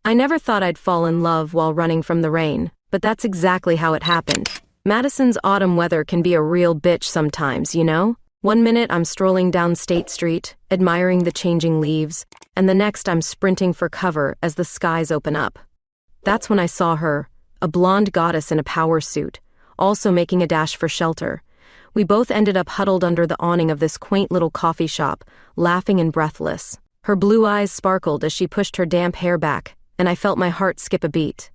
I never thought I'd fall in love while running from the rain, but that's exactly how it happened. Madison's autumn weather can be a real bitch sometimes, you know? One minute I'm strolling down State Street, admiring the changing leaves, and the next I'm sprinting for cover as the skies open up. That's when I saw her, a blonde goddess in a power suit, also making a dash for shelter. We both ended up huddled under the awning of this quaint little coffee shop, laughing and breathless. Her blue eyes sparkled as she pushed her damp hair back, and I felt my heart skip a beat.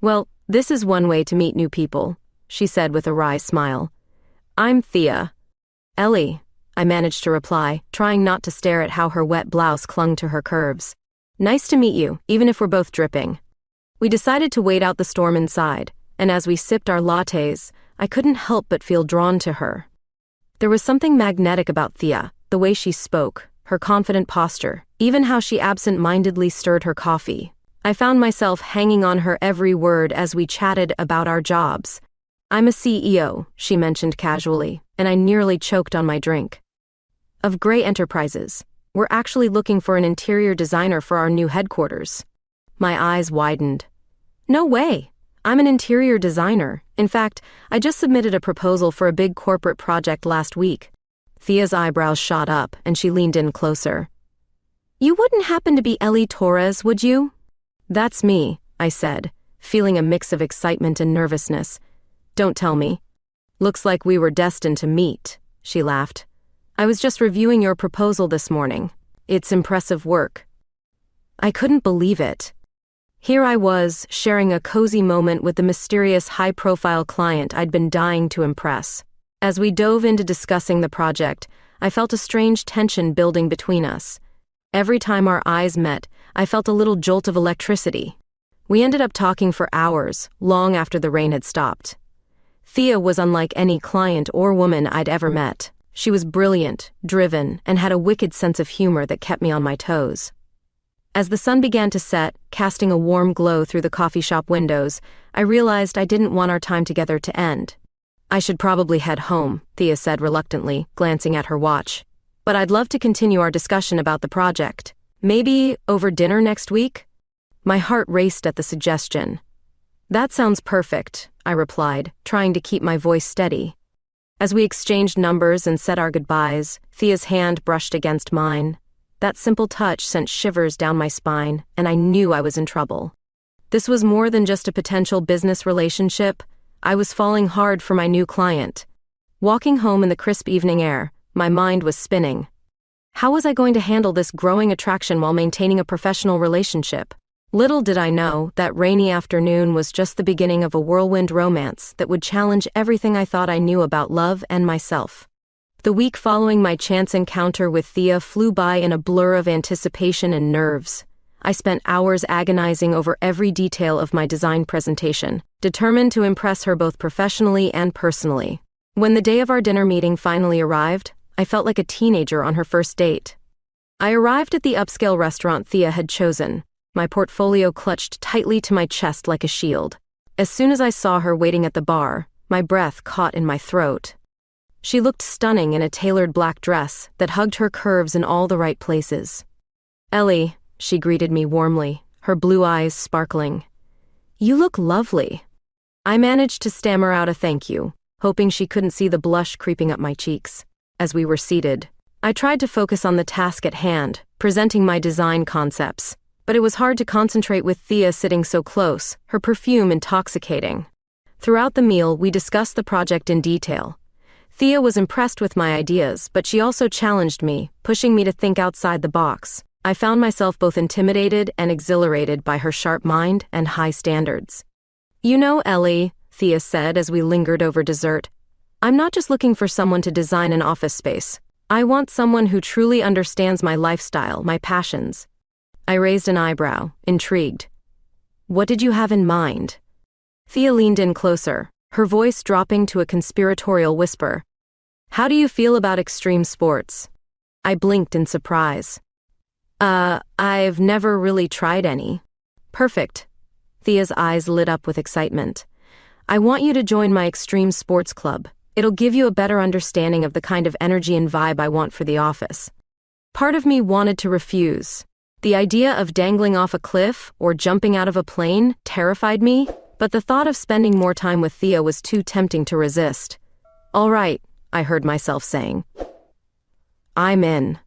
"Well, this is one way to meet new people," she said with a wry smile. "I'm Thea." "Ellie," I managed to reply, trying not to stare at how her wet blouse clung to her curves. "Nice to meet you, even if we're both dripping." We decided to wait out the storm inside, and as we sipped our lattes, I couldn't help but feel drawn to her. There was something magnetic about Thea, the way she spoke, her confident posture, even how she absent-mindedly stirred her coffee. I found myself hanging on her every word as we chatted about our jobs. "I'm a CEO," she mentioned casually, and I nearly choked on my drink. "Of Gray Enterprises. We're actually looking for an interior designer for our new headquarters." My eyes widened. "No way! I'm an interior designer. In fact, I just submitted a proposal for a big corporate project last week." Thea's eyebrows shot up, and she leaned in closer. "You wouldn't happen to be Ellie Torres, would you?" "That's me," I said, feeling a mix of excitement and nervousness. "Don't tell me." "Looks like we were destined to meet," she laughed. "I was just reviewing your proposal this morning. It's impressive work." I couldn't believe it. Here I was, sharing a cozy moment with the mysterious high-profile client I'd been dying to impress. As we dove into discussing the project, I felt a strange tension building between us. Every time our eyes met, I felt a little jolt of electricity. We ended up talking for hours, long after the rain had stopped. Thea was unlike any client or woman I'd ever met. She was brilliant, driven, and had a wicked sense of humor that kept me on my toes. As the sun began to set, casting a warm glow through the coffee shop windows, I realized I didn't want our time together to end. "I should probably head home," Thea said reluctantly, glancing at her watch. "But I'd love to continue our discussion about the project. Maybe over dinner next week?" My heart raced at the suggestion. "That sounds perfect," I replied, trying to keep my voice steady. As we exchanged numbers and said our goodbyes, Thea's hand brushed against mine. That simple touch sent shivers down my spine, and I knew I was in trouble. This was more than just a potential business relationship. I was falling hard for my new client. Walking home in the crisp evening air, my mind was spinning. How was I going to handle this growing attraction while maintaining a professional relationship? Little did I know that rainy afternoon was just the beginning of a whirlwind romance that would challenge everything I thought I knew about love and myself. The week following my chance encounter with Thea flew by in a blur of anticipation and nerves. I spent hours agonizing over every detail of my design presentation, determined to impress her both professionally and personally. When the day of our dinner meeting finally arrived, I felt like a teenager on her first date. I arrived at the upscale restaurant Thea had chosen, my portfolio clutched tightly to my chest like a shield. As soon as I saw her waiting at the bar, my breath caught in my throat. She looked stunning in a tailored black dress that hugged her curves in all the right places. "Ellie," she greeted me warmly, her blue eyes sparkling. "You look lovely." I managed to stammer out a thank you, hoping she couldn't see the blush creeping up my cheeks. As we were seated, I tried to focus on the task at hand, presenting my design concepts, but it was hard to concentrate with Thea sitting so close, her perfume intoxicating. Throughout the meal, we discussed the project in detail. Thea was impressed with my ideas, but she also challenged me, pushing me to think outside the box. I found myself both intimidated and exhilarated by her sharp mind and high standards. "You know, Ellie," Thea said as we lingered over dessert, "I'm not just looking for someone to design an office space. I want someone who truly understands my lifestyle, my passions." I raised an eyebrow, intrigued. "What did you have in mind?" Thea leaned in closer, her voice dropping to a conspiratorial whisper. "How do you feel about extreme sports?" I blinked in surprise. I've never really tried any." "Perfect." Thea's eyes lit up with excitement. "I want you to join my extreme sports club. It'll give you a better understanding of the kind of energy and vibe I want for the office." Part of me wanted to refuse, The idea of dangling off a cliff or jumping out of a plane terrified me, but the thought of spending more time with Thea was too tempting to resist. "All right," I heard myself saying. "I'm in."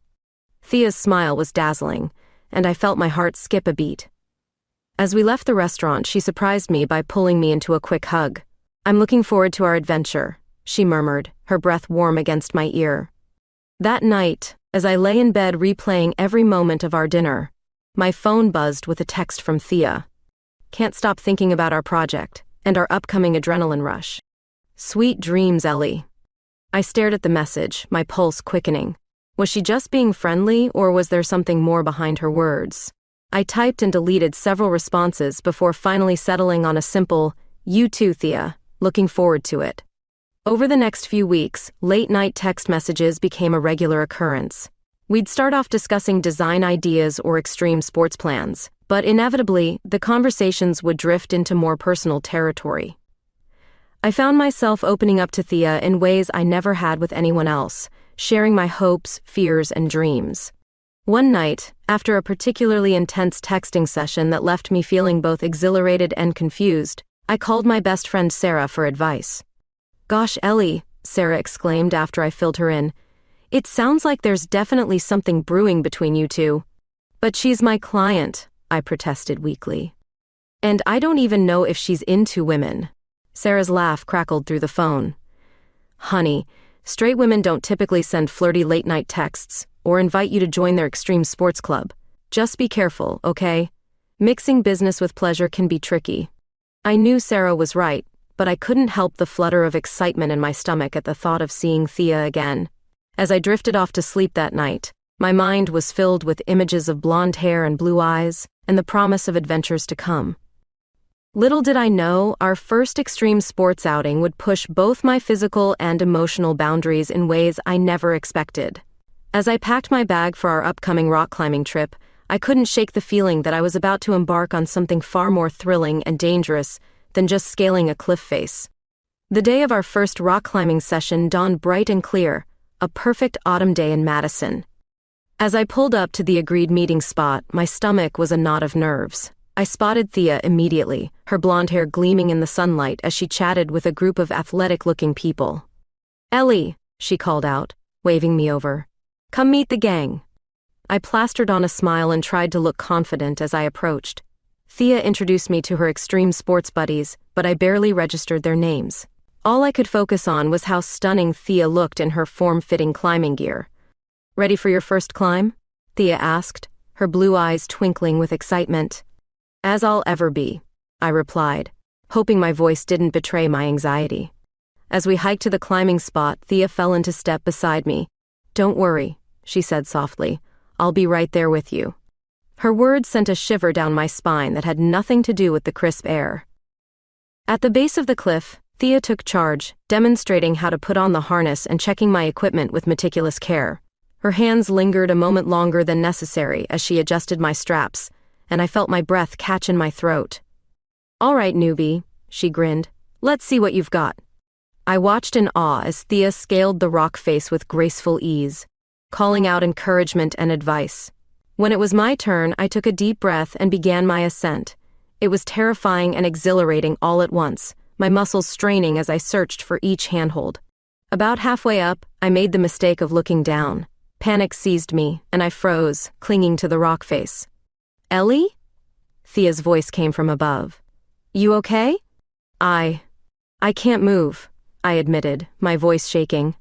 Thea's smile was dazzling, and I felt my heart skip a beat. As we left the restaurant, she surprised me by pulling me into a quick hug. "I'm looking forward to our adventure," she murmured, her breath warm against my ear. That night, as I lay in bed replaying every moment of our dinner, my phone buzzed with a text from Thea. "Can't stop thinking about our project and our upcoming adrenaline rush. Sweet dreams, Ellie." I stared at the message, my pulse quickening. Was she just being friendly, or was there something more behind her words? I typed and deleted several responses before finally settling on a simple, "You too, Thea. Looking forward to it." Over the next few weeks, late-night text messages became a regular occurrence. We'd start off discussing design ideas or extreme sports plans, but inevitably, the conversations would drift into more personal territory. I found myself opening up to Thea in ways I never had with anyone else, sharing my hopes, fears, and dreams. One night, after a particularly intense texting session that left me feeling both exhilarated and confused, I called my best friend Sarah for advice. "Gosh, Ellie," Sarah exclaimed after I filled her in, "it sounds like there's definitely something brewing between you two." "But she's my client," I protested weakly. "And I don't even know if she's into women." Sarah's laugh crackled through the phone. "Honey, straight women don't typically send flirty late-night texts or invite you to join their extreme sports club. Just be careful, okay? Mixing business with pleasure can be tricky." I knew Sarah was right, but I couldn't help the flutter of excitement in my stomach at the thought of seeing Thea again. As I drifted off to sleep that night, my mind was filled with images of blonde hair and blue eyes, and the promise of adventures to come. Little did I know, our first extreme sports outing would push both my physical and emotional boundaries in ways I never expected. As I packed my bag for our upcoming rock climbing trip, I couldn't shake the feeling that I was about to embark on something far more thrilling and dangerous than just scaling a cliff face. The day of our first rock climbing session dawned bright and clear, a perfect autumn day in Madison. As I pulled up to the agreed meeting spot, my stomach was a knot of nerves. I spotted Thea immediately, her blonde hair gleaming in the sunlight as she chatted with a group of athletic-looking people. "Ellie," she called out, waving me over. "Come meet the gang." I plastered on a smile and tried to look confident as I approached. Thea introduced me to her extreme sports buddies, but I barely registered their names. All I could focus on was how stunning Thea looked in her form-fitting climbing gear. "Ready for your first climb?" Thea asked, her blue eyes twinkling with excitement. "As I'll ever be," I replied, hoping my voice didn't betray my anxiety. As we hiked to the climbing spot, Thea fell into step beside me. "Don't worry," she said softly. "I'll be right there with you." Her words sent a shiver down my spine that had nothing to do with the crisp air. At the base of the cliff, Thea took charge, demonstrating how to put on the harness and checking my equipment with meticulous care. Her hands lingered a moment longer than necessary as she adjusted my straps, and I felt my breath catch in my throat. "All right, newbie," she grinned. "Let's see what you've got." I watched in awe as Thea scaled the rock face with graceful ease, calling out encouragement and advice. When it was my turn, I took a deep breath and began my ascent. It was terrifying and exhilarating all at once, my muscles straining as I searched for each handhold. About halfway up, I made the mistake of looking down. Panic seized me, and I froze, clinging to the rock face. "Ellie?" Thea's voice came from above. "You okay?" I can't move," I admitted, my voice shaking.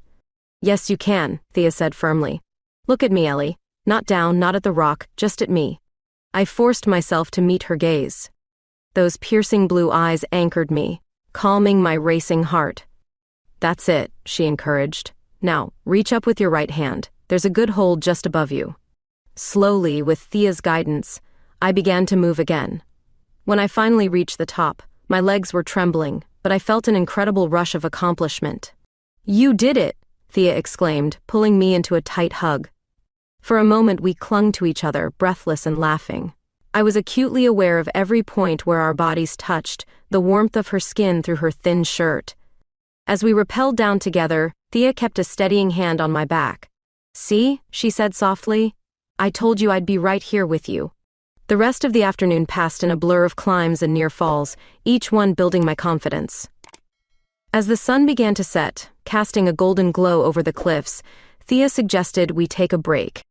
"Yes, you can," Thea said firmly. "Look at me, Ellie. Not down, not at the rock, just at me." I forced myself to meet her gaze. Those piercing blue eyes anchored me, calming my racing heart. "That's it," she encouraged. "Now, reach up with your right hand. There's a good hold just above you." Slowly, with Thea's guidance, I began to move again. When I finally reached the top, my legs were trembling, but I felt an incredible rush of accomplishment. "You did it!" Thea exclaimed, pulling me into a tight hug. For a moment we clung to each other, breathless and laughing. I was acutely aware of every point where our bodies touched, the warmth of her skin through her thin shirt. As we rappelled down together, Thea kept a steadying hand on my back. "See?" she said softly. I told you I'd be right here with you. The rest of the afternoon passed in a blur of climbs and near falls, each one building my confidence. As the sun began to set, casting a golden glow over the cliffs, Thea suggested we take a break.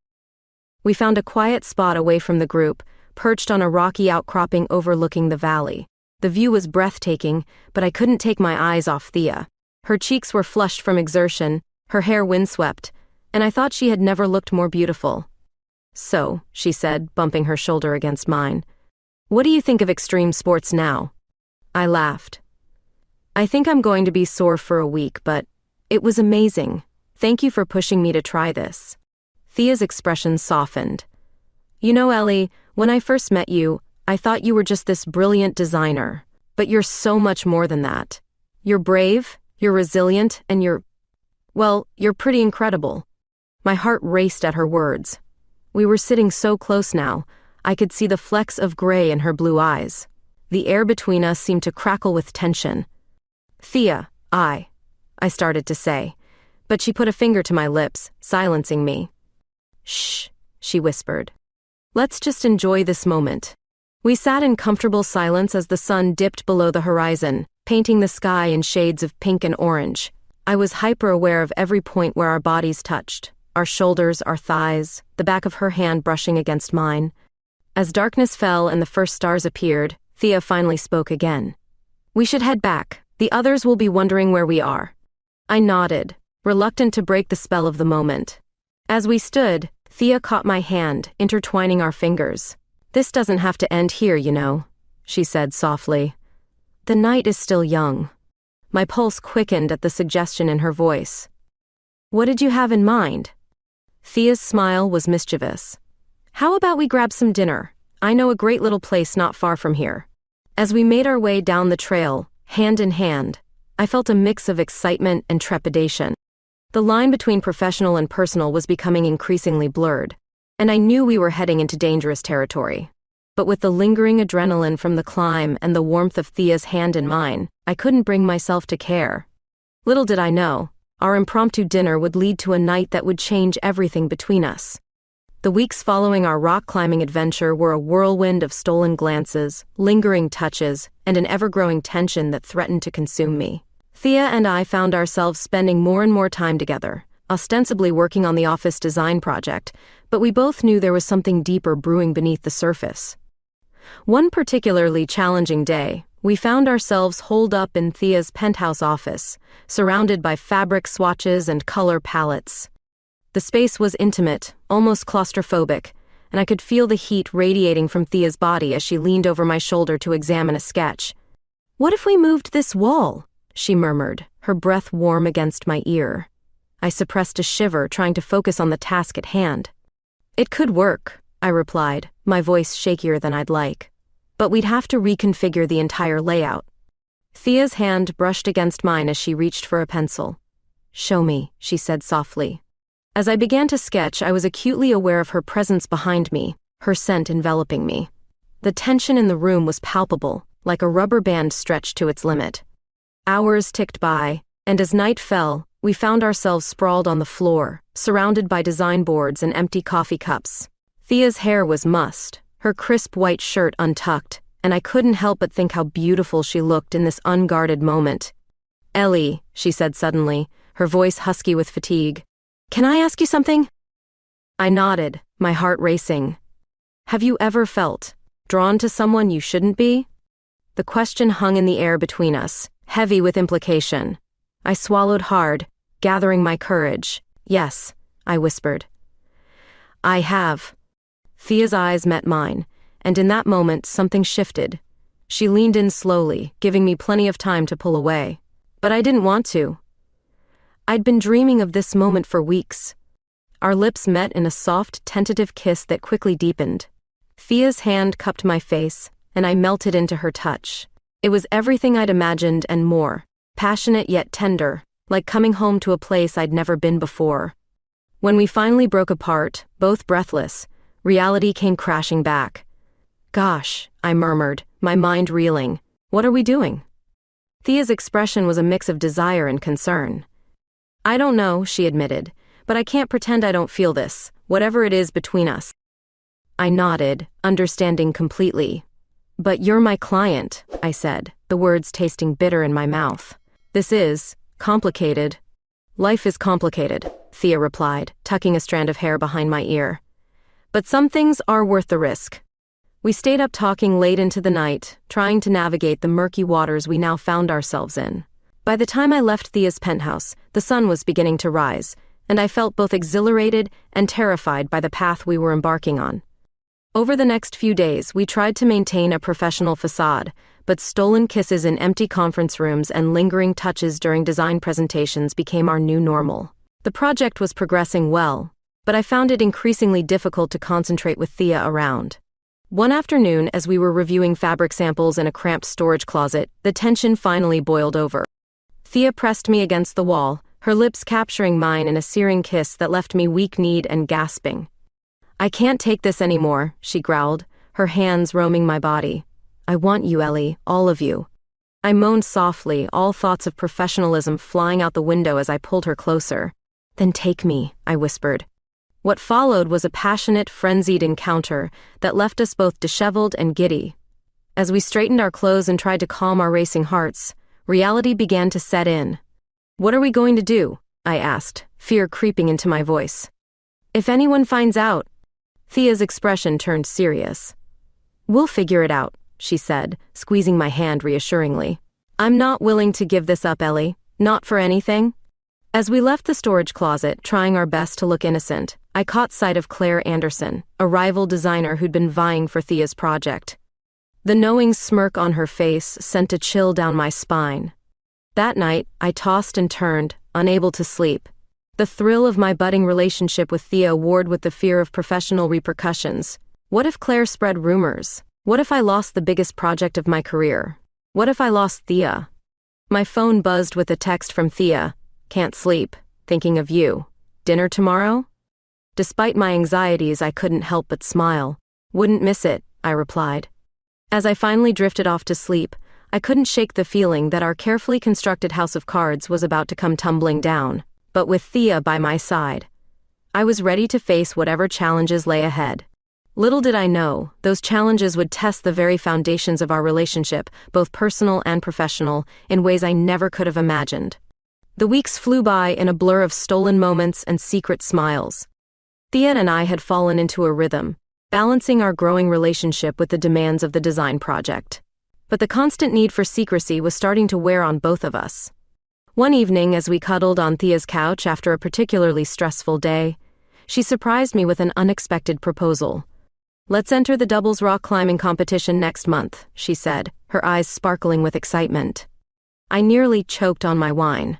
We found a quiet spot away from the group, perched on a rocky outcropping overlooking the valley. The view was breathtaking, but I couldn't take my eyes off Thea. Her cheeks were flushed from exertion, her hair windswept, and I thought she had never looked more beautiful. "So," she said, bumping her shoulder against mine, "what do you think of extreme sports now?" I laughed. "I think I'm going to be sore for a week, but it was amazing. Thank you for pushing me to try this." Thea's expression softened. "You know, Ellie, when I first met you, I thought you were just this brilliant designer. But you're so much more than that. You're brave, you're resilient, and you're pretty incredible." My heart raced at her words. We were sitting so close now, I could see the flecks of gray in her blue eyes. The air between us seemed to crackle with tension. "Thea, I started to say, but she put a finger to my lips, silencing me. "Shh," she whispered. "Let's just enjoy this moment." We sat in comfortable silence as the sun dipped below the horizon, painting the sky in shades of pink and orange. I was hyper-aware of every point where our bodies touched. Our shoulders, our thighs, the back of her hand brushing against mine. As darkness fell and the first stars appeared, Thea finally spoke again. "We should head back. The others will be wondering where we are." I nodded, reluctant to break the spell of the moment. As we stood, Thea caught my hand, intertwining our fingers. "This doesn't have to end here, you know," she said softly. "The night is still young." My pulse quickened at the suggestion in her voice. "What did you have in mind?" Thea's smile was mischievous. "How about we grab some dinner? I know a great little place not far from here." As we made our way down the trail, hand in hand, I felt a mix of excitement and trepidation. The line between professional and personal was becoming increasingly blurred, and I knew we were heading into dangerous territory. But with the lingering adrenaline from the climb and the warmth of Thea's hand in mine, I couldn't bring myself to care. Little did I know, our impromptu dinner would lead to a night that would change everything between us. The weeks following our rock climbing adventure were a whirlwind of stolen glances, lingering touches, and an ever-growing tension that threatened to consume me. Thea and I found ourselves spending more and more time together, ostensibly working on the office design project, but we both knew there was something deeper brewing beneath the surface. One particularly challenging day, we found ourselves holed up in Thea's penthouse office, surrounded by fabric swatches and color palettes. The space was intimate, almost claustrophobic, and I could feel the heat radiating from Thea's body as she leaned over my shoulder to examine a sketch. "What if we moved this wall?" she murmured, her breath warm against my ear. I suppressed a shiver, trying to focus on the task at hand. "It could work," I replied, my voice shakier than I'd like. "But we'd have to reconfigure the entire layout." Thea's hand brushed against mine as she reached for a pencil. "Show me," she said softly. As I began to sketch, I was acutely aware of her presence behind me, her scent enveloping me. The tension in the room was palpable, like a rubber band stretched to its limit. Hours ticked by, and as night fell, we found ourselves sprawled on the floor, surrounded by design boards and empty coffee cups. Thea's hair was mussed, her crisp white shirt untucked, and I couldn't help but think how beautiful she looked in this unguarded moment. "Ellie," she said suddenly, her voice husky with fatigue, "can I ask you something?" I nodded, my heart racing. "Have you ever felt drawn to someone you shouldn't be?" The question hung in the air between us, heavy with implication. I swallowed hard, gathering my courage. "Yes," I whispered. "I have." Thea's eyes met mine, and in that moment something shifted. She leaned in slowly, giving me plenty of time to pull away. But I didn't want to. I'd been dreaming of this moment for weeks. Our lips met in a soft, tentative kiss that quickly deepened. Thea's hand cupped my face, and I melted into her touch. It was everything I'd imagined and more, passionate yet tender, like coming home to a place I'd never been before. When we finally broke apart, both breathless, reality came crashing back. "Gosh," I murmured, my mind reeling. "What are we doing?" Thea's expression was a mix of desire and concern. "I don't know," she admitted, but I can't pretend I don't feel this, whatever it is between us. I nodded, understanding completely. But you're my client, I said, the words tasting bitter in my mouth. This is complicated. Life is complicated, Thea replied, tucking a strand of hair behind my ear. But some things are worth the risk. We stayed up talking late into the night, trying to navigate the murky waters we now found ourselves in. By the time I left Thea's penthouse, the sun was beginning to rise, and I felt both exhilarated and terrified by the path we were embarking on. Over the next few days, we tried to maintain a professional facade, but stolen kisses in empty conference rooms and lingering touches during design presentations became our new normal. The project was progressing well, but I found it increasingly difficult to concentrate with Thea around. One afternoon, as we were reviewing fabric samples in a cramped storage closet, the tension finally boiled over. Thea pressed me against the wall, her lips capturing mine in a searing kiss that left me weak-kneed and gasping. I can't take this anymore, she growled, her hands roaming my body. I want you, Ellie, all of you. I moaned softly, all thoughts of professionalism flying out the window as I pulled her closer. Then take me, I whispered. What followed was a passionate, frenzied encounter that left us both disheveled and giddy. As we straightened our clothes and tried to calm our racing hearts, reality began to set in. What are we going to do? I asked, fear creeping into my voice. If anyone finds out. Thea's expression turned serious. We'll figure it out, she said, squeezing my hand reassuringly. I'm not willing to give this up, Ellie, not for anything. As we left the storage closet, trying our best to look innocent, I caught sight of Claire Anderson, a rival designer who'd been vying for Thea's project. The knowing smirk on her face sent a chill down my spine. That night, I tossed and turned, unable to sleep. The thrill of my budding relationship with Thea warred with the fear of professional repercussions. What if Claire spread rumors? What if I lost the biggest project of my career? What if I lost Thea? My phone buzzed with a text from Thea. Can't sleep. Thinking of you. Dinner tomorrow? Despite my anxieties, I couldn't help but smile. Wouldn't miss it, I replied. As I finally drifted off to sleep, I couldn't shake the feeling that our carefully constructed house of cards was about to come tumbling down. But with Thea by my side, I was ready to face whatever challenges lay ahead. Little did I know, those challenges would test the very foundations of our relationship, both personal and professional, in ways I never could have imagined. The weeks flew by in a blur of stolen moments and secret smiles. Thea and I had fallen into a rhythm, balancing our growing relationship with the demands of the design project. But the constant need for secrecy was starting to wear on both of us. One evening, as we cuddled on Thea's couch after a particularly stressful day, she surprised me with an unexpected proposal. Let's enter the doubles rock climbing competition next month, she said, her eyes sparkling with excitement. I nearly choked on my wine.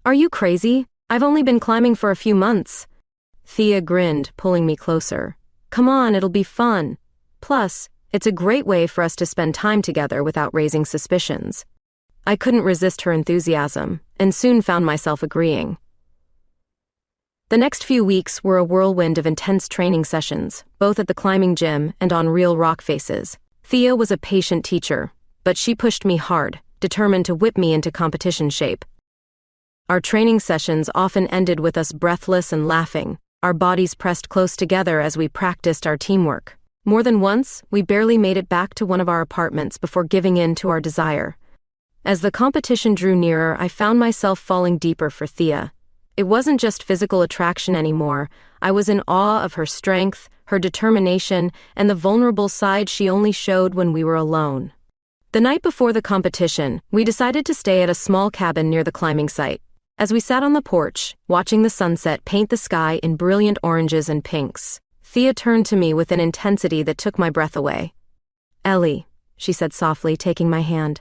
Are you crazy? I've only been climbing for a few months. Thea grinned, pulling me closer. Come on, it'll be fun. Plus, it's a great way for us to spend time together without raising suspicions. I couldn't resist her enthusiasm, and soon found myself agreeing. The next few weeks were a whirlwind of intense training sessions, both at the climbing gym and on real rock faces. Thea was a patient teacher, but she pushed me hard, determined to whip me into competition shape. Our training sessions often ended with us breathless and laughing, our bodies pressed close together as we practiced our teamwork. More than once, we barely made it back to one of our apartments before giving in to our desire. As the competition drew nearer, I found myself falling deeper for Thea. It wasn't just physical attraction anymore. I was in awe of her strength, her determination, and the vulnerable side she only showed when we were alone. The night before the competition, we decided to stay at a small cabin near the climbing site. As we sat on the porch, watching the sunset paint the sky in brilliant oranges and pinks, Thea turned to me with an intensity that took my breath away. Ellie, she said softly, taking my hand.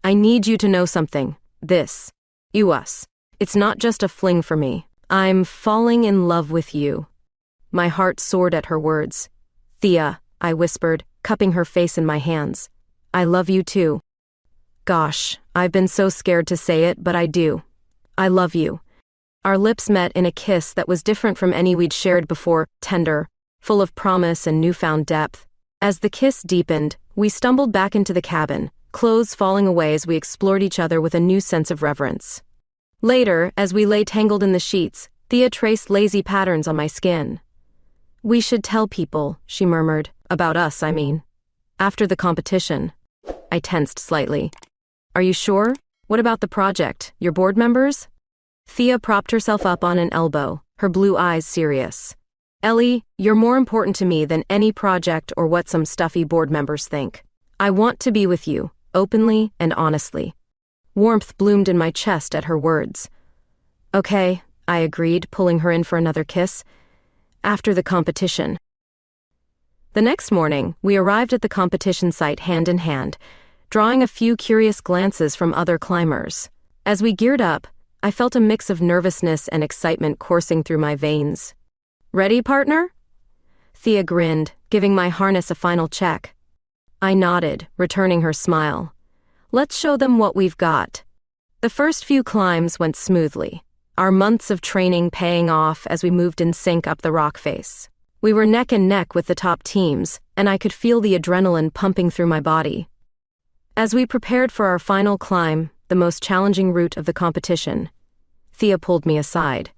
I need you to know something. This. You us. It's not just a fling for me. I'm falling in love with you. My heart soared at her words. Thea, I whispered, cupping her face in my hands. I love you too. Gosh, I've been so scared to say it, but I do. I love you. Our lips met in a kiss that was different from any we'd shared before, tender, full of promise and newfound depth. As the kiss deepened, we stumbled back into the cabin, clothes falling away as we explored each other with a new sense of reverence. Later, as we lay tangled in the sheets, Thea traced lazy patterns on my skin. We should tell people, she murmured. About us, I mean. After the competition. I tensed slightly. Are you sure? What about the project, your board members? Thea propped herself up on an elbow, her blue eyes serious. Ellie, you're more important to me than any project or what some stuffy board members think. I want to be with you, openly and honestly. Warmth bloomed in my chest at her words. Okay, I agreed, pulling her in for another kiss. After the competition. The next morning, we arrived at the competition site hand in hand, drawing a few curious glances from other climbers. As we geared up, I felt a mix of nervousness and excitement coursing through my veins. Ready, partner? Thea grinned, giving my harness a final check. I nodded, returning her smile. Let's show them what we've got. The first few climbs went smoothly, our months of training paying off as we moved in sync up the rock face. We were neck and neck with the top teams, and I could feel the adrenaline pumping through my body. As we prepared for our final climb, the most challenging route of the competition, Thea pulled me aside.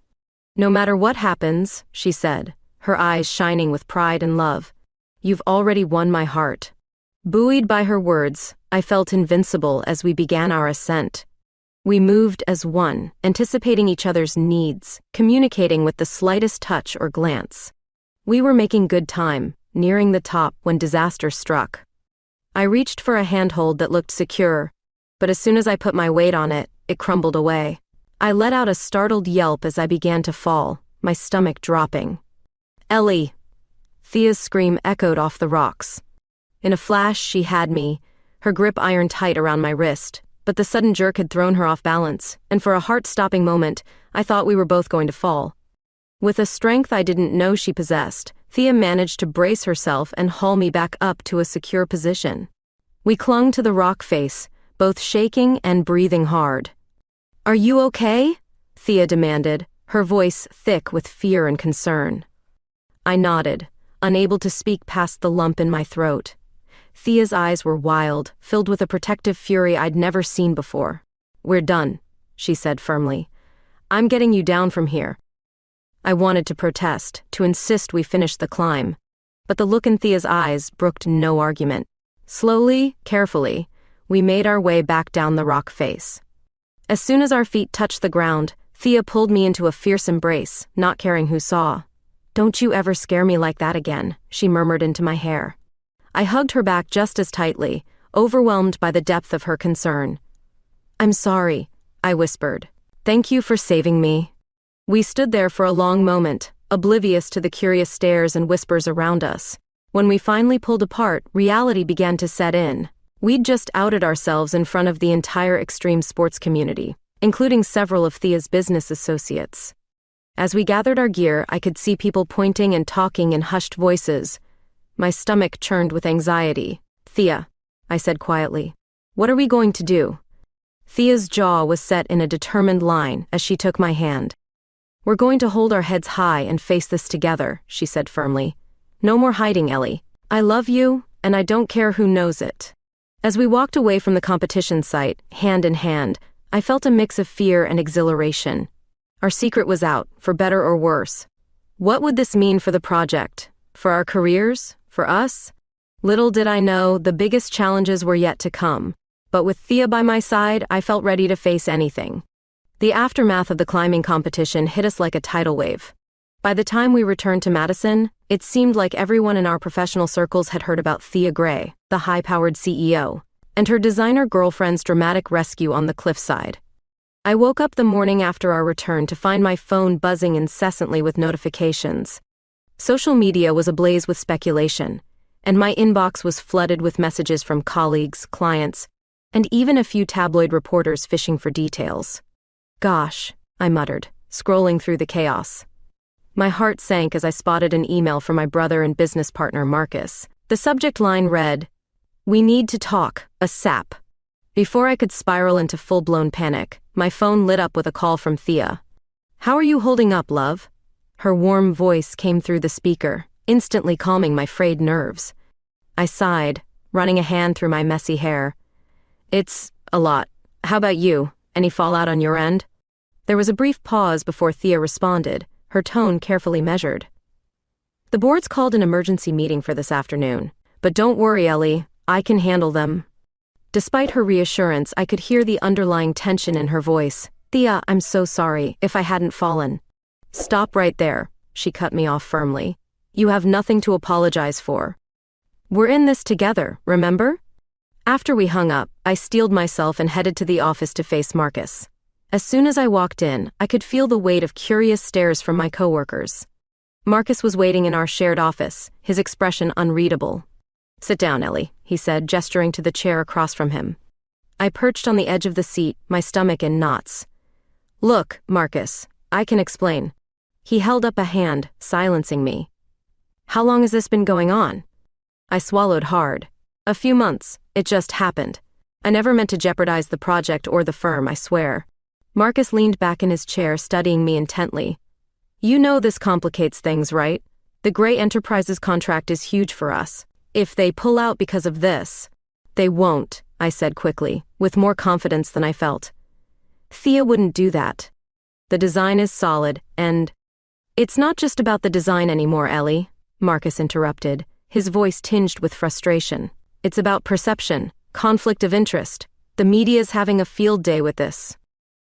No matter what happens, she said, her eyes shining with pride and love, you've already won my heart. Buoyed by her words, I felt invincible as we began our ascent. We moved as one, anticipating each other's needs, communicating with the slightest touch or glance. We were making good time, nearing the top when disaster struck. I reached for a handhold that looked secure, but as soon as I put my weight on it, it crumbled away. I let out a startled yelp as I began to fall, my stomach dropping. Ellie! Thea's scream echoed off the rocks. In a flash, she had me, her grip iron tight around my wrist, but the sudden jerk had thrown her off balance, and for a heart-stopping moment, I thought we were both going to fall. With a strength I didn't know she possessed, Thea managed to brace herself and haul me back up to a secure position. We clung to the rock face, both shaking and breathing hard. Are you okay? Thea demanded, her voice thick with fear and concern. I nodded, unable to speak past the lump in my throat. Thea's eyes were wild, filled with a protective fury I'd never seen before. We're done, she said firmly. I'm getting you down from here. I wanted to protest, to insist we finish the climb, but the look in Thea's eyes brooked no argument. Slowly, carefully, we made our way back down the rock face. As soon as our feet touched the ground, Thea pulled me into a fierce embrace, not caring who saw. Don't you ever scare me like that again, she murmured into my hair. I hugged her back just as tightly, overwhelmed by the depth of her concern. I'm sorry, I whispered. Thank you for saving me. We stood there for a long moment, oblivious to the curious stares and whispers around us. When we finally pulled apart, reality began to set in. We'd just outed ourselves in front of the entire extreme sports community, including several of Thea's business associates. As we gathered our gear, I could see people pointing and talking in hushed voices. My stomach churned with anxiety. Thea, I said quietly, what are we going to do? Thea's jaw was set in a determined line as she took my hand. We're going to hold our heads high and face this together, she said firmly. No more hiding, Ellie. I love you, and I don't care who knows it. As we walked away from the competition site, hand in hand, I felt a mix of fear and exhilaration. Our secret was out, for better or worse. What would this mean for the project? For our careers? For us? Little did I know, the biggest challenges were yet to come. But with Thea by my side, I felt ready to face anything. The aftermath of the climbing competition hit us like a tidal wave. By the time we returned to Madison, it seemed like everyone in our professional circles had heard about Thea Gray, the high-powered CEO, and her designer girlfriend's dramatic rescue on the cliffside. I woke up the morning after our return to find my phone buzzing incessantly with notifications. Social media was ablaze with speculation, and my inbox was flooded with messages from colleagues, clients, and even a few tabloid reporters fishing for details. Gosh, I muttered, scrolling through the chaos. My heart sank as I spotted an email from my brother and business partner Marcus. The subject line read, "We need to talk, a sap." Before I could spiral into full-blown panic, my phone lit up with a call from Thea. How are you holding up, love? Her warm voice came through the speaker, instantly calming my frayed nerves. I sighed, running a hand through my messy hair. It's a lot. How about you? Any fallout on your end? There was a brief pause before Thea responded, her tone carefully measured. The board's called an emergency meeting for this afternoon. But don't worry, Ellie, I can handle them. Despite her reassurance, I could hear the underlying tension in her voice. Thea, I'm so sorry, if I hadn't fallen. Stop right there, she cut me off firmly. You have nothing to apologize for. We're in this together, remember? After we hung up, I steeled myself and headed to the office to face Marcus. As soon as I walked in, I could feel the weight of curious stares from my coworkers. Marcus was waiting in our shared office, his expression unreadable. Sit down, Ellie, he said, gesturing to the chair across from him. I perched on the edge of the seat, my stomach in knots. Look, Marcus, I can explain. He held up a hand, silencing me. How long has this been going on? I swallowed hard. A few months, it just happened. I never meant to jeopardize the project or the firm, I swear. Marcus leaned back in his chair, studying me intently. You know this complicates things, right? The Grey Enterprises contract is huge for us. If they pull out because of this, they won't, I said quickly, with more confidence than I felt. Thea wouldn't do that. The design is solid, and... It's not just about the design anymore, Ellie, Marcus interrupted, his voice tinged with frustration. It's about perception, conflict of interest. The media's having a field day with this.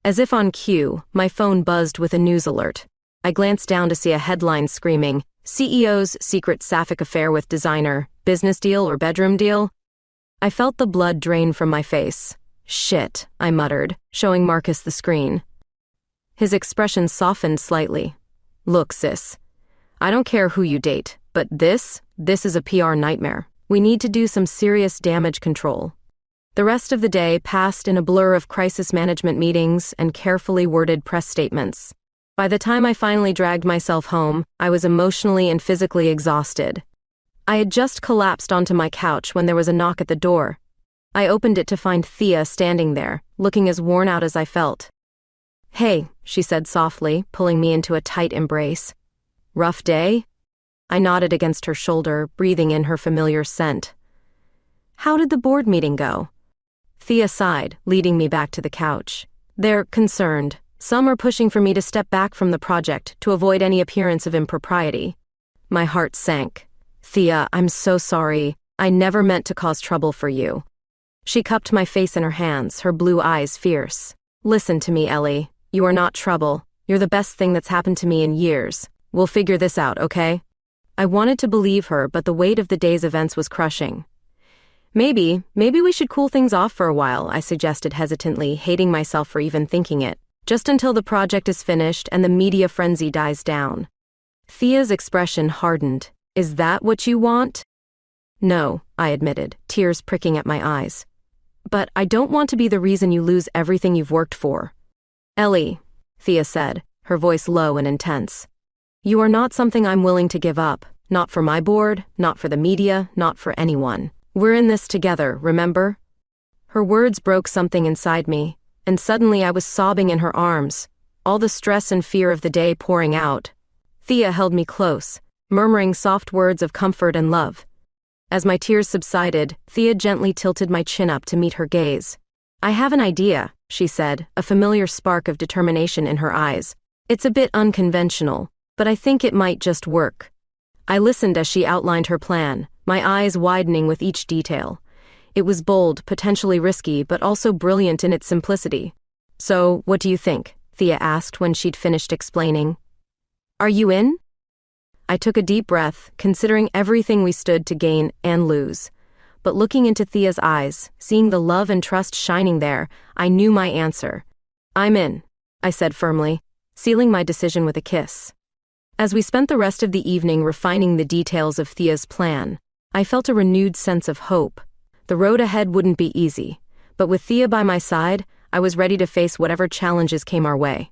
As if on cue, my phone buzzed with a news alert. I glanced down to see a headline screaming, CEO's secret Sapphic affair with designer, business deal or bedroom deal? I felt the blood drain from my face. Shit, I muttered, showing Marcus the screen. His expression softened slightly. Look, sis, I don't care who you date, but this is a PR nightmare. We need to do some serious damage control. The rest of the day passed in a blur of crisis management meetings and carefully worded press statements. By the time I finally dragged myself home, I was emotionally and physically exhausted. I had just collapsed onto my couch when there was a knock at the door. I opened it to find Thea standing there, looking as worn out as I felt. Hey, she said softly, pulling me into a tight embrace. Rough day? I nodded against her shoulder, breathing in her familiar scent. How did the board meeting go? Thea sighed, leading me back to the couch. They're concerned. Some are pushing for me to step back from the project to avoid any appearance of impropriety. My heart sank. Thea, I'm so sorry. I never meant to cause trouble for you. She cupped my face in her hands, her blue eyes fierce. Listen to me, Ellie. You are not trouble. You're the best thing that's happened to me in years. We'll figure this out, okay? I wanted to believe her, but the weight of the day's events was crushing. Maybe we should cool things off for a while, I suggested hesitantly, hating myself for even thinking it. Just until the project is finished and the media frenzy dies down. Thea's expression hardened. Is that what you want? No, I admitted, tears pricking at my eyes. But I don't want to be the reason you lose everything you've worked for. Ellie, Thea said, her voice low and intense. You are not something I'm willing to give up. Not for my board, not for the media, not for anyone. We're in this together, remember? Her words broke something inside me, and suddenly I was sobbing in her arms, all the stress and fear of the day pouring out. Thea held me close, murmuring soft words of comfort and love. As my tears subsided, Thea gently tilted my chin up to meet her gaze. I have an idea, she said, a familiar spark of determination in her eyes. It's a bit unconventional, but I think it might just work. I listened as she outlined her plan, my eyes widening with each detail. It was bold, potentially risky, but also brilliant in its simplicity. So, what do you think? Thea asked when she'd finished explaining. Are you in? I took a deep breath, considering everything we stood to gain and lose. But looking into Thea's eyes, seeing the love and trust shining there, I knew my answer. I'm in, I said firmly, sealing my decision with a kiss. As we spent the rest of the evening refining the details of Thea's plan, I felt a renewed sense of hope. The road ahead wouldn't be easy, but with Thea by my side, I was ready to face whatever challenges came our way.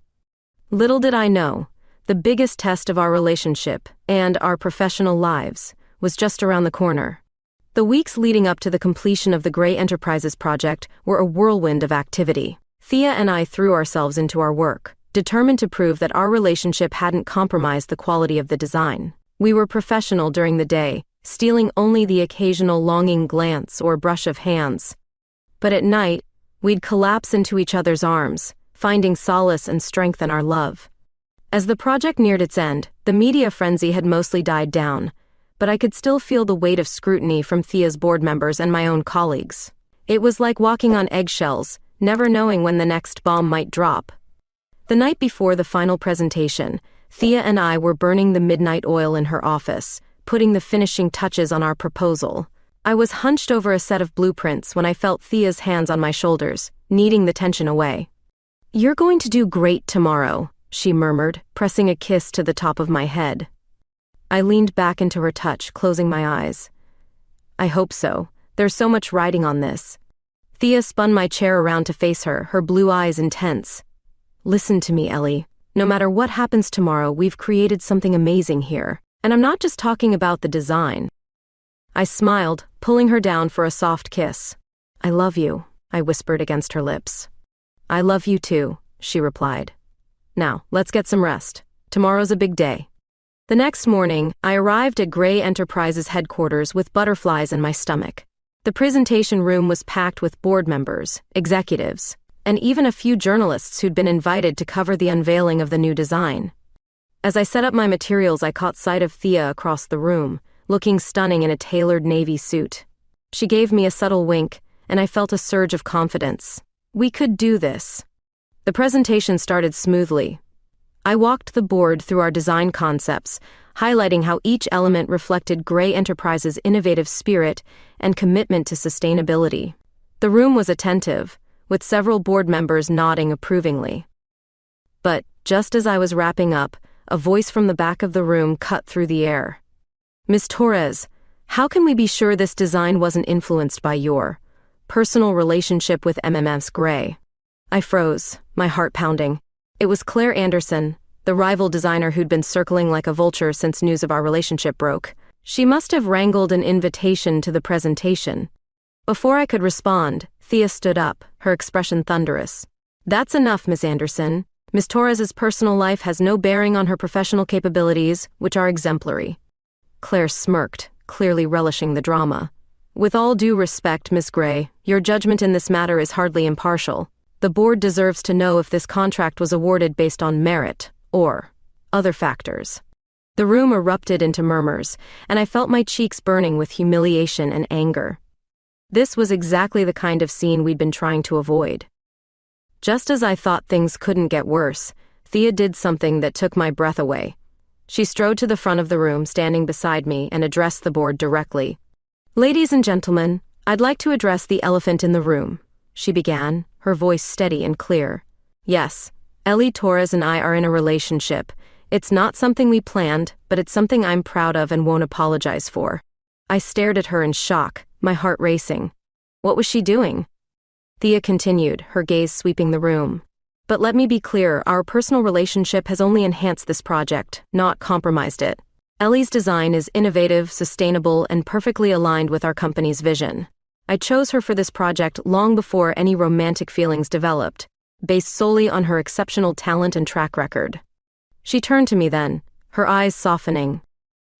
Little did I know, the biggest test of our relationship and our professional lives was just around the corner. The weeks leading up to the completion of the Grey Enterprises project were a whirlwind of activity. Thea and I threw ourselves into our work, determined to prove that our relationship hadn't compromised the quality of the design. We were professional during the day, stealing only the occasional longing glance or brush of hands. But at night, we'd collapse into each other's arms, finding solace and strength in our love. As the project neared its end, the media frenzy had mostly died down, but I could still feel the weight of scrutiny from Thea's board members and my own colleagues. It was like walking on eggshells, never knowing when the next bomb might drop. The night before the final presentation, Thea and I were burning the midnight oil in her office, putting the finishing touches on our proposal. I was hunched over a set of blueprints when I felt Thea's hands on my shoulders, kneading the tension away. "You're going to do great tomorrow," she murmured, pressing a kiss to the top of my head. I leaned back into her touch, closing my eyes. "I hope so. There's so much riding on this." Thea spun my chair around to face her, her blue eyes intense. "Listen to me, Ellie. No matter what happens tomorrow, we've created something amazing here. And I'm not just talking about the design." I smiled, pulling her down for a soft kiss. "I love you," I whispered against her lips. "I love you too," she replied. "Now, let's get some rest. Tomorrow's a big day." The next morning, I arrived at Gray Enterprises headquarters with butterflies in my stomach. The presentation room was packed with board members, executives, and even a few journalists who'd been invited to cover the unveiling of the new design. As I set up my materials, I caught sight of Thea across the room, looking stunning in a tailored navy suit. She gave me a subtle wink, and I felt a surge of confidence. We could do this. The presentation started smoothly. I walked the board through our design concepts, highlighting how each element reflected Gray Enterprises' innovative spirit and commitment to sustainability. The room was attentive, with several board members nodding approvingly. But, just as I was wrapping up, a voice from the back of the room cut through the air. "Ms. Torres, how can we be sure this design wasn't influenced by your personal relationship with MMS Gray?" I froze, my heart pounding. It was Claire Anderson, the rival designer who'd been circling like a vulture since news of our relationship broke. She must have wrangled an invitation to the presentation. Before I could respond, Thea stood up, her expression thunderous. "That's enough, Ms. Anderson. Ms. Torres's personal life has no bearing on her professional capabilities, which are exemplary." Claire smirked, clearly relishing the drama. "With all due respect, Miss Gray, your judgment in this matter is hardly impartial. The board deserves to know if this contract was awarded based on merit, or other factors." The room erupted into murmurs, and I felt my cheeks burning with humiliation and anger. This was exactly the kind of scene we'd been trying to avoid. Just as I thought things couldn't get worse, Thea did something that took my breath away. She strode to the front of the room, standing beside me, and addressed the board directly. "Ladies and gentlemen, I'd like to address the elephant in the room," she began, her voice steady and clear. "Yes, Ellie Torres and I are in a relationship. It's not something we planned, but it's something I'm proud of and won't apologize for." I stared at her in shock, my heart racing. What was she doing? Thea continued, her gaze sweeping the room. "But let me be clear, our personal relationship has only enhanced this project, not compromised it. Ellie's design is innovative, sustainable, and perfectly aligned with our company's vision. I chose her for this project long before any romantic feelings developed, based solely on her exceptional talent and track record." She turned to me then, her eyes softening.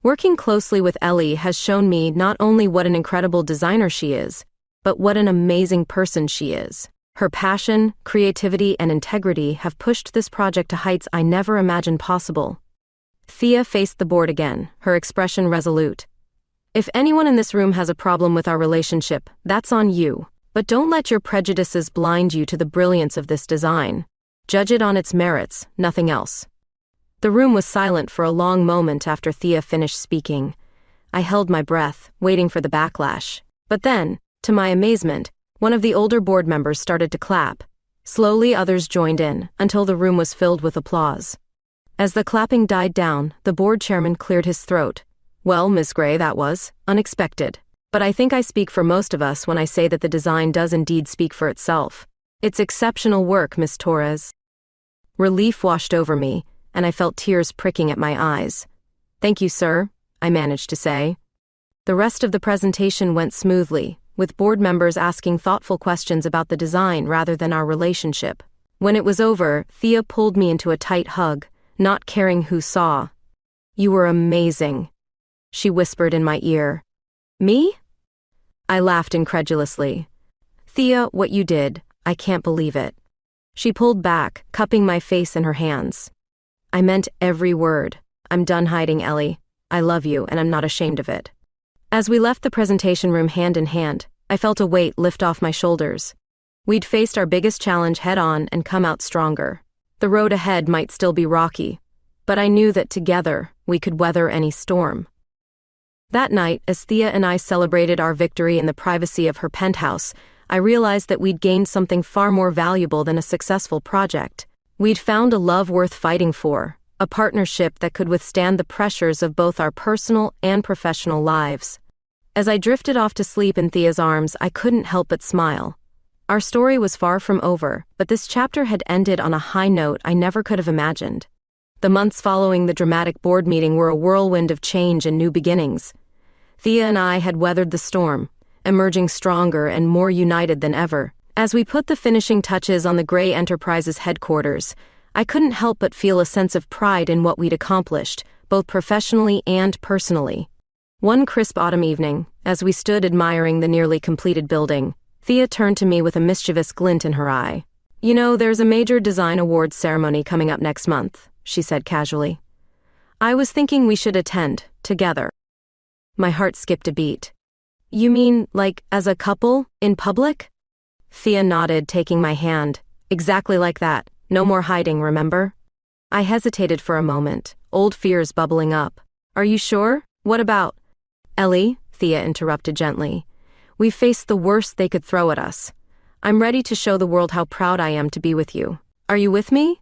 "Working closely with Ellie has shown me not only what an incredible designer she is, but what an amazing person she is. Her passion, creativity, and integrity have pushed this project to heights I never imagined possible." Thea faced the board again, her expression resolute. "If anyone in this room has a problem with our relationship, that's on you. But don't let your prejudices blind you to the brilliance of this design. Judge it on its merits, nothing else." The room was silent for a long moment after Thea finished speaking. I held my breath, waiting for the backlash. But then, to my amazement, one of the older board members started to clap. Slowly others joined in, until the room was filled with applause. As the clapping died down, the board chairman cleared his throat. "Well, Miss Gray, that was unexpected. But I think I speak for most of us when I say that the design does indeed speak for itself. It's exceptional work, Miss Torres." Relief washed over me, and I felt tears pricking at my eyes. "Thank you, sir," I managed to say. The rest of the presentation went smoothly, with board members asking thoughtful questions about the design rather than our relationship. When it was over, Thea pulled me into a tight hug, not caring who saw. "You were amazing," she whispered in my ear. "Me?" I laughed incredulously. "Thea, what you did, I can't believe it." She pulled back, cupping my face in her hands. I meant every word. I'm done hiding, Ellie. I love you, and I'm not ashamed of it. As we left the presentation room hand in hand, I felt a weight lift off my shoulders. We'd faced our biggest challenge head-on and come out stronger. The road ahead might still be rocky, but I knew that together we could weather any storm. That night, as Thea and I celebrated our victory in the privacy of her penthouse, I realized that we'd gained something far more valuable than a successful project. We'd found a love worth fighting for, a partnership that could withstand the pressures of both our personal and professional lives. As I drifted off to sleep in Thea's arms, I couldn't help but smile. Our story was far from over, but this chapter had ended on a high note I never could have imagined. The months following the dramatic board meeting were a whirlwind of change and new beginnings. Thea and I had weathered the storm, emerging stronger and more united than ever. As we put the finishing touches on the Grey Enterprises headquarters, I couldn't help but feel a sense of pride in what we'd accomplished, both professionally and personally. One crisp autumn evening, as we stood admiring the nearly completed building, Thea turned to me with a mischievous glint in her eye. "You know, there's a major design awards ceremony coming up next month," she said casually. "I was thinking we should attend, together." My heart skipped a beat. "You mean, like, as a couple, in public?" Thea nodded, taking my hand. "Exactly like that. No more hiding, remember?" I hesitated for a moment, old fears bubbling up. "Are you sure? What about—" "Ellie," Thea interrupted gently. "We've faced the worst they could throw at us. I'm ready to show the world how proud I am to be with you. Are you with me?"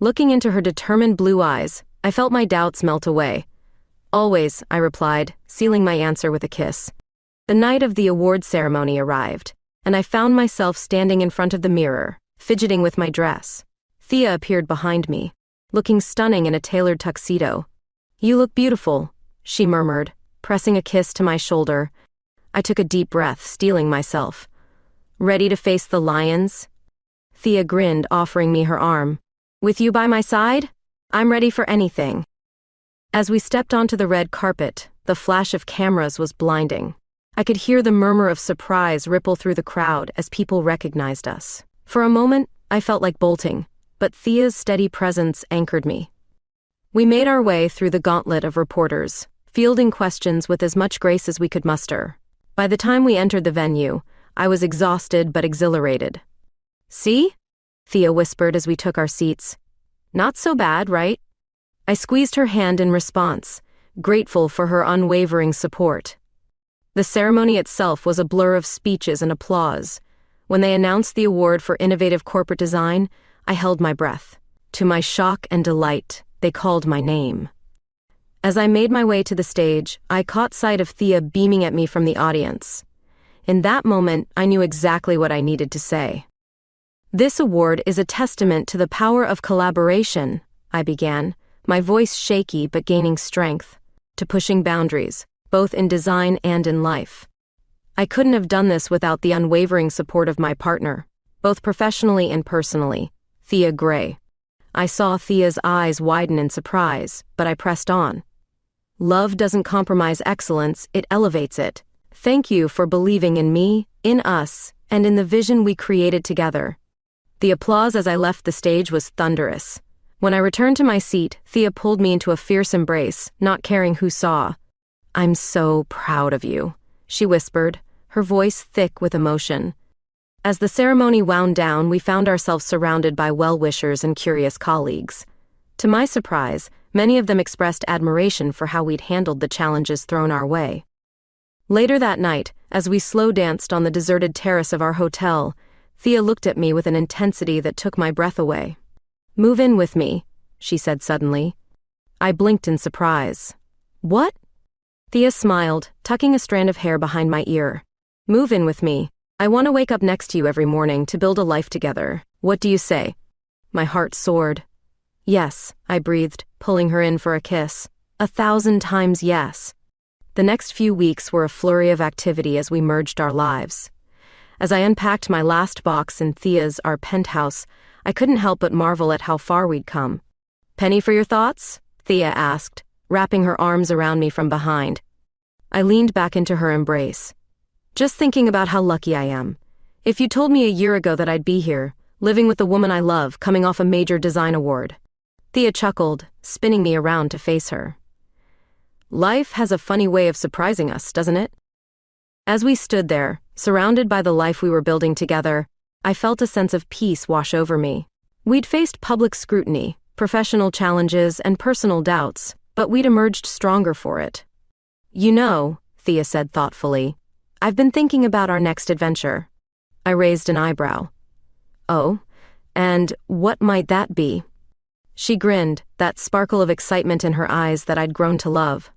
Looking into her determined blue eyes, I felt my doubts melt away. "Always," I replied, sealing my answer with a kiss. The night of the award ceremony arrived, and I found myself standing in front of the mirror, fidgeting with my dress. Thea appeared behind me, looking stunning in a tailored tuxedo. "You look beautiful," she murmured, pressing a kiss to my shoulder. I took a deep breath, steeling myself. "Ready to face the lions?" Thea grinned, offering me her arm. "With you by my side? I'm ready for anything." As we stepped onto the red carpet, the flash of cameras was blinding. I could hear the murmur of surprise ripple through the crowd as people recognized us. For a moment, I felt like bolting, but Thea's steady presence anchored me. We made our way through the gauntlet of reporters, fielding questions with as much grace as we could muster. By the time we entered the venue, I was exhausted but exhilarated. "See?" Thea whispered as we took our seats. "Not so bad, right?" I squeezed her hand in response, grateful for her unwavering support. The ceremony itself was a blur of speeches and applause. When they announced the award for innovative corporate design, I held my breath. To my shock and delight, they called my name. As I made my way to the stage, I caught sight of Thea beaming at me from the audience. In that moment, I knew exactly what I needed to say. "This award is a testament to the power of collaboration," I began, my voice shaky but gaining strength, "to pushing boundaries, both in design and in life. I couldn't have done this without the unwavering support of my partner, both professionally and personally, Thea Gray." I saw Thea's eyes widen in surprise, but I pressed on. "Love doesn't compromise excellence, it elevates it. Thank you for believing in me, in us, and in the vision we created together." The applause as I left the stage was thunderous. When I returned to my seat, Thea pulled me into a fierce embrace, not caring who saw. "I'm so proud of you," she whispered, her voice thick with emotion. As the ceremony wound down, we found ourselves surrounded by well-wishers and curious colleagues. To my surprise, many of them expressed admiration for how we'd handled the challenges thrown our way. Later that night, as we slow danced on the deserted terrace of our hotel, Thea looked at me with an intensity that took my breath away. "Move in with me," she said suddenly. I blinked in surprise. "What?" Thea smiled, tucking a strand of hair behind my ear. "Move in with me. I want to wake up next to you every morning to build a life together. What do you say?" My heart soared. "Yes," I breathed, pulling her in for a kiss. 1,000 times yes. The next few weeks were a flurry of activity as we merged our lives. As I unpacked my last box in Thea's, our penthouse, I couldn't help but marvel at how far we'd come. "Penny for your thoughts?" Thea asked, wrapping her arms around me from behind. I leaned back into her embrace. "Just thinking about how lucky I am. If you told me a year ago that I'd be here, living with the woman I love, coming off a major design award. Thea chuckled, spinning me around to face her. Life has a funny way of surprising us, doesn't it? As we stood there, surrounded by the life we were building together, I felt a sense of peace wash over me. We'd faced public scrutiny, professional challenges, and personal doubts, but we'd emerged stronger for it. You know, Thea said thoughtfully, I've been thinking about our next adventure. I raised an eyebrow. Oh, and what might that be? She grinned, that sparkle of excitement in her eyes that I'd grown to love.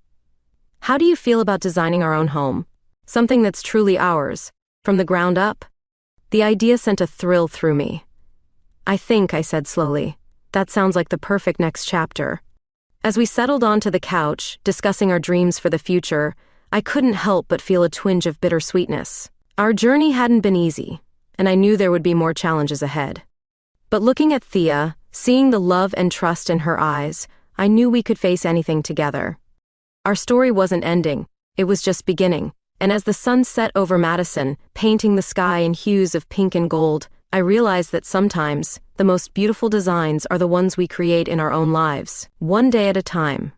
How do you feel about designing our own home? Something that's truly ours, from the ground up? The idea sent a thrill through me. I said slowly, that sounds like the perfect next chapter. As we settled onto the couch, discussing our dreams for the future, I couldn't help but feel a twinge of bittersweetness. Our journey hadn't been easy, and I knew there would be more challenges ahead. But looking at Thea, seeing the love and trust in her eyes, I knew we could face anything together. Our story wasn't ending, it was just beginning, and as the sun set over Madison, painting the sky in hues of pink and gold, I realized that sometimes, the most beautiful designs are the ones we create in our own lives, one day at a time.